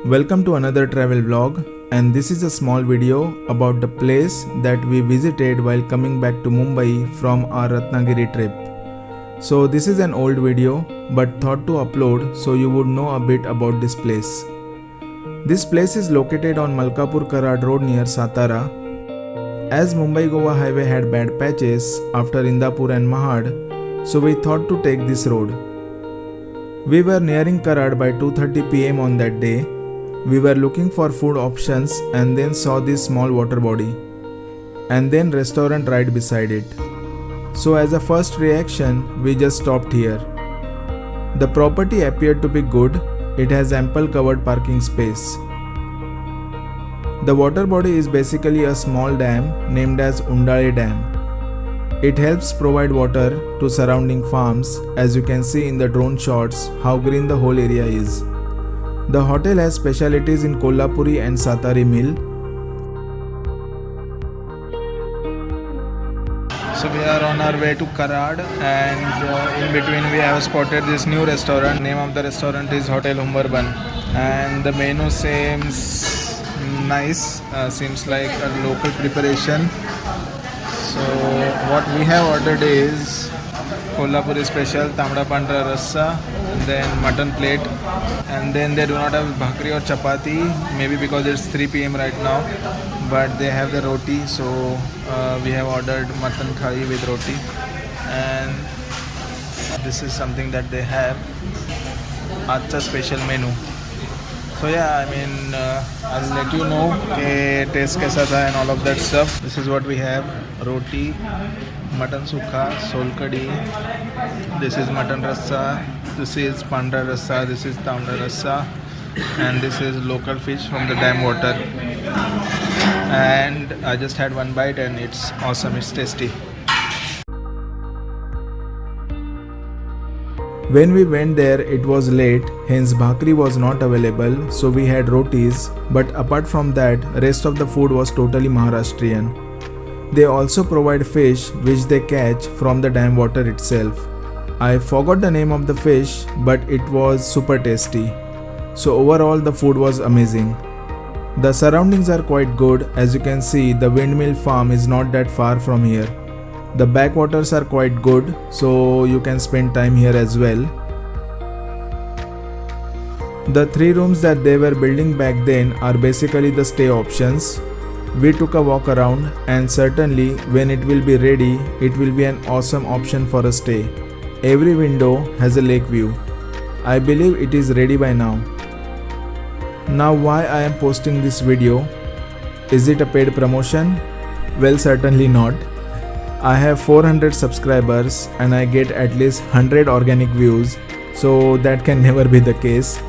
Welcome to another travel vlog, and this is a small video about the place that we visited while coming back to Mumbai from our Ratnagiri trip. So this is an old video but thought to upload so you would know a bit about this place. This place is located on Malkapur Karad road near Satara. As Mumbai-Goa highway had bad patches after Indapur and Mahad, so we thought to take this road. We were nearing Karad by 2:30 pm on that day. We were looking for food options and then saw this small water body and then restaurant right beside it. So as a first reaction, we just stopped here. The property appeared to be good. It has ample covered parking space. The water body is basically a small dam named as Undale Dam. It helps provide water to surrounding farms. As you can see in the drone shots how green the whole area is. The hotel has specialities in Kolhapuri and Satari meal. So we are on our way to Karad, and in between we have spotted this new restaurant. Name of the restaurant is Hotel Humberban, and the menu seems nice. Seems like a local preparation. So what we have ordered is Kolhapuri special Tamda Pandra Rassa, and then mutton plate, and then they do not have bhakri or chapati, maybe because it's 3 pm right now, but they have the roti. So we have ordered mutton thali with roti, and this is something that they have. Acha special menu. So yeah, I'll let you know taste kaisa tha and all of that stuff. This is what we have: roti, mutton sukha, sol kadi. This is mutton rassa. This is pandra rassa. This is tamda rassa, and this is local fish from the dam water. And I just had one bite, and it's awesome. It's tasty. When we went there, it was late, hence bhakri was not available, so we had rotis, but apart from that, rest of the food was totally Maharashtrian. They also provide fish which they catch from the dam water itself. I forgot the name of the fish, but it was super tasty. So overall the food was amazing. The surroundings are quite good. As you can see, the windmill farm is not that far from here. The backwaters are quite good, so you can spend time here as well. The 3 rooms that they were building back then are basically the stay options. We took a walk around, and certainly when it will be ready, it will be an awesome option for a stay. Every window has a lake view. I believe it is ready by now. Now why I am posting this video? Is it a paid promotion? Well, certainly not. I have 400 subscribers and I get at least 100 organic views, so that can never be the case.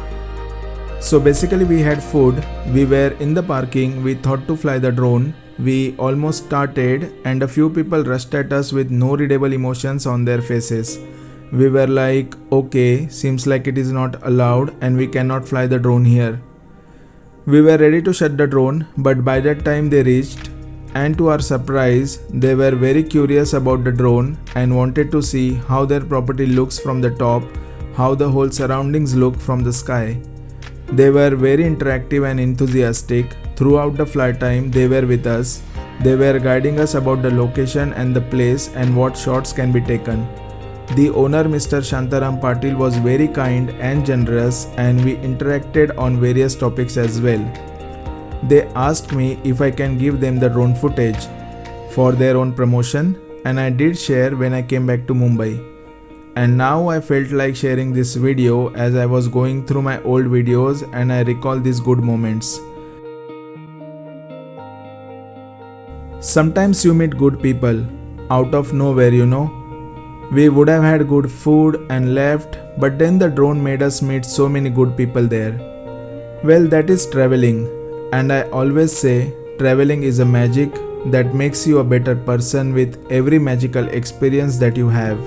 So basically we had food, we were in the parking, we thought to fly the drone, we almost started, and a few people rushed at us with no readable emotions on their faces. We were like, okay, seems like it is not allowed and we cannot fly the drone here. We were ready to shut the drone, but by that time they reached, and to our surprise, they were very curious about the drone and wanted to see how their property looks from the top, how the whole surroundings look from the sky. They were very interactive and enthusiastic. Throughout the flight time, they were with us. They were guiding us about the location and the place and what shots can be taken. The owner, Mr. Shantaram Patil, was very kind and generous, and we interacted on various topics as well. They asked me if I can give them the drone footage for their own promotion, and I did share when I came back to Mumbai. And now I felt like sharing this video as I was going through my old videos and I recall these good moments. Sometimes you meet good people out of nowhere, We would have had good food and left, but then the drone made us meet so many good people there. Well, that is traveling. And I always say, traveling is a magic that makes you a better person with every magical experience that you have.